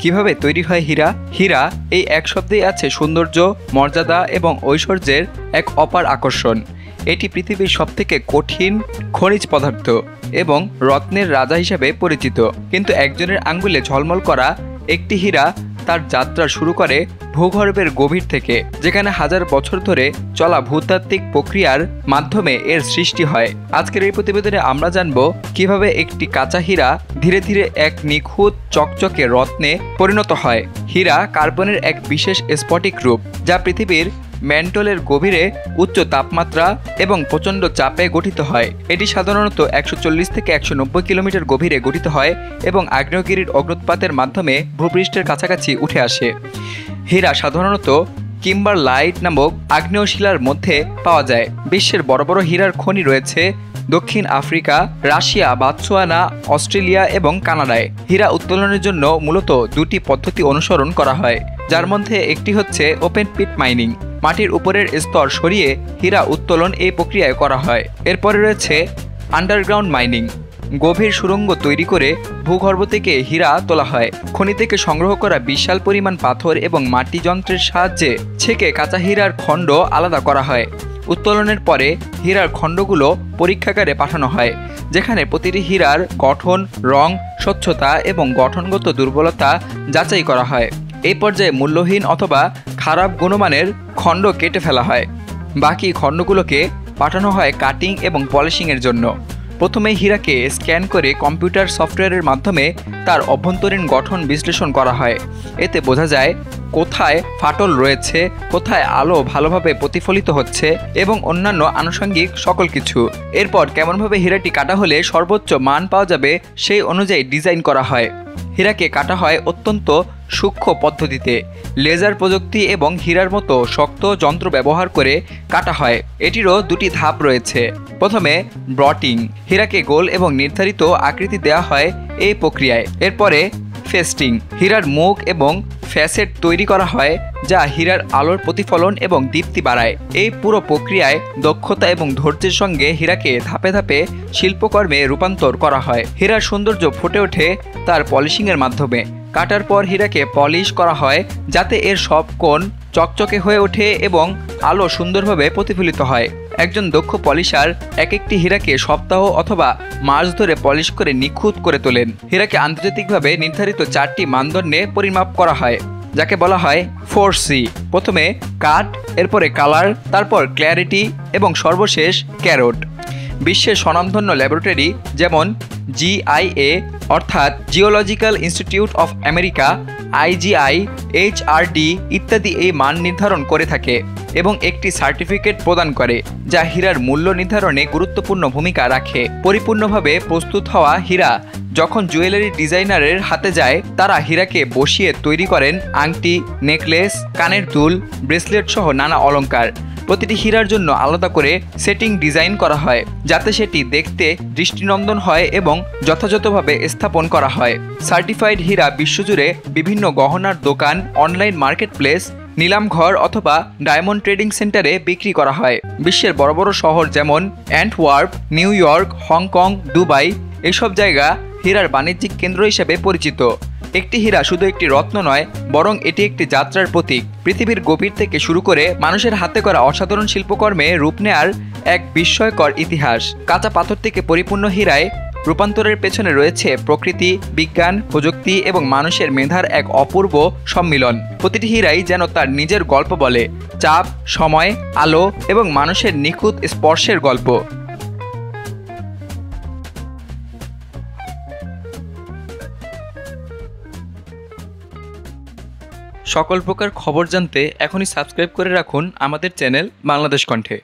কিভাবে তৈরি হয় হীরা? হীরা এই এক শব্দেই আছে সৌন্দর্য, মর্যাদা এবং ঐশ্বর্যের এক অপার আকর্ষণ। এটি পৃথিবীর সবথেকে কঠিন খনিজ পদার্থ এবং রত্নের রাজা হিসেবে পরিচিত। কিন্তু একজনের আঙ্গুলে ঝলমল করা একটি হীরা তার যাত্রা শুরু করে ভূগর্ভের গভীর থেকে, যেখানে হাজার বছর ধরে চলা ভূতাত্ত্বিক প্রক্রিয়ার মাধ্যমে এর সৃষ্টি হয়। আজকের এই প্রতিবেদনে আমরা জানব কিভাবে একটি কাঁচা হীরা ধীরে ধীরে এক নিখুঁত চকচকে রত্নে পরিণত হয়। হীরা কার্বনের এক বিশেষ স্ফটিক রূপ, যা পৃথিবীর ম্যান্টলের গভীরে উচ্চ তাপমাত্রা এবং প্রচণ্ড চাপে গঠিত হয়। এটি সাধারণত 140 থেকে 190 কিলোমিটার গভীরে গঠিত হয় এবং আগ্নেয়গিরির অগ্নুৎপাতের মাধ্যমে ভূপৃষ্ঠের কাছাকাছি উঠে আসে। হীরা সাধারণত কিম্বারলাইট নামক আগ্নেয়শিলার মধ্যে পাওয়া যায়। বিশ্বের বড় বড় হীরার খনি রয়েছে দক্ষিণ আফ্রিকা, রাশিয়া, বাতসোয়ানা, অস্ট্রেলিয়া এবং কানাডায়। হীরা উত্তোলনের জন্য মূলত দুটি পদ্ধতি অনুসরণ করা হয়, যার মধ্যে একটি হচ্ছে ওপেন পিট মাইনিং। মাটির উপরের স্তর সরিয়ে হীরা উত্তোলন এই প্রক্রিয়ায় করা হয়। এরপরে রয়েছে আন্ডারগ্রাউন্ড মাইনিং। গভীর সুড়ঙ্গ তৈরি করে ভূগর্ভ থেকে হীরা তোলা হয়। খনি থেকে সংগ্রহ করা বিশাল পরিমাণ পাথর এবং মাটি যন্ত্রের সাহায্যে ছেঁকে কাঁচা হীরার খণ্ড আলাদা করা হয়। উত্তোলনের পরে হীরার খণ্ডগুলো পরীক্ষাগারে পাঠানো হয়, যেখানে প্রতিটি হীরার গঠন, রং, স্বচ্ছতা এবং গঠনগত দুর্বলতা যাচাই করা হয়। এই পর্যায়ে মূল্যহীন অথবা খারাপ গুণমানের খণ্ড কেটে ফেলা হয়। বাকি খণ্ডগুলোকে পাঠানো হয় কাটিং এবং পলিশিংয়ের জন্য। প্রথমে হীরাকে স্ক্যান করে কম্পিউটার সফটওয়্যারের মাধ্যমে তার অভ্যন্তরীণ গঠন বিশ্লেষণ করা হয়। এতে বোঝা যায় কোথায় ফাটল রয়েছে, কোথায় আলো ভালোভাবে প্রতিফলিত হচ্ছে এবং অন্যান্য আনুষঙ্গিক সকল কিছু। এরপর কেমনভাবে হীরাটি কাটা হলে সর্বোচ্চ মান পাওয়া যাবে সেই অনুযায়ী ডিজাইন করা হয়। হীরাকে কাটা হয় অত্যন্ত সূক্ষ্ম পদ্ধতিতে, লেজার প্রযুক্তি এবং হীরার মতো শক্ত যন্ত্র ব্যবহার করে কাটা হয়। এটিরও দুটি ধাপ রয়েছে। প্রথমে ব্রটিং, হীরাকে গোল এবং নির্ধারিত আকৃতি দেওয়া হয় এই প্রক্রিয়ায়। এরপরে ফেস্টিং, হীরার মুখ এবং ফ্যাসেট তৈরি করা হয়, যা হীরার আলোর প্রতিফলন এবং দীপ্তি বাড়ায়। এই পুরো প্রক্রিয়ায় দক্ষতা এবং ধৈর্যের সঙ্গে হীরাকে ধাপে ধাপে শিল্পকর্মে রূপান্তর করা হয়। হীরার সৌন্দর্য ফুটে ওঠে তার পলিশিংয়ের মাধ্যমে। কাটার পর হীরাকে পলিশ করা হয়, যাতে এর সব কোণ চকচকে হয়ে ওঠে এবং আলো সুন্দরভাবে প্রতিফলিত হয়। একজন দক্ষ পলিশার এক একটি হীরাকে সপ্তাহ অথবা মাস ধরে পলিশ করে নিখুঁত করে তোলেন। হীরাকে আন্তর্জাতিকভাবে নির্ধারিত 4টি মানদণ্ডে পরিমাপ করা হয়, যাকে বলা হয় 4C। প্রথমে কাট, এরপরে কালার, তারপর ক্ল্যারিটি এবং সর্বশেষ ক্যারোট। বিশ্বের স্বনামধন্য ল্যাবরেটরি যেমন GIA অর্থাৎ geological institute of America, IGI, HRD ইত্যাদি এই মান নির্ধারণ করে থাকে এবং একটি সার্টিফিকেট প্রদান করে, যা হীরার মূল্য নির্ধারণে গুরুত্বপূর্ণ ভূমিকা রাখে। পরিপূর্ণভাবে প্রস্তুত হওয়া হীরা যখন জুয়েলারি ডিজাইনারের হাতে যায়, তারা হীরাকে বসিয়ে তৈরি করেন আংটি, নেকলেস, কানের দুল, ব্রেসলেট সহ নানা অলংকার। প্রতিটি হীরার জন্য আলাদা করে সেটিং ডিজাইন করা হয়, যাতে সেটি দেখতে দৃষ্টিনন্দন হয় এবং যথাযথভাবে স্থাপন করা হয়। সার্টিফাইড হীরা বিশ্বজুড়ে বিভিন্ন গহনার দোকান, অনলাইন মার্কেটপ্লেস, নিলামঘর অথবা ডায়মন্ড ট্রেডিং সেন্টারে বিক্রি করা হয়। বিশ্বের বড় বড় শহর যেমন Antwerp, new York, Hong Kong, Dubai এসব জায়গা হীরার বাণিজ্যিক কেন্দ্র হিসেবে পরিচিত। একটি হীরা শুধু একটি রত্ন নয়, বরং এটি একটি যাত্রার প্রতীক। পৃথিবীর গভীর থেকে শুরু করে মানুষের হাতে করা অসাধারণ শিল্পকর্মে রূপ নেয়ার এক বিস্ময়কর ইতিহাস। কাঁচা পাথর থেকে পরিপূর্ণ হীরায় রূপান্তরের পেছনে রয়েছে প্রকৃতি, বিজ্ঞান, প্রযুক্তি এবং মানুষের মেধার এক অপূর্ব সম্মিলন। প্রতিটি হীরাই যেন তার নিজের গল্প বলে, চাপ, সময়, আলো এবং মানুষের নিখুঁত স্পর্শের গল্প। সকল প্রকার খবর জানতে এখনই সাবস্ক্রাইব করে রাখুন আমাদের চ্যানেল বাংলাদেশ কণ্ঠে।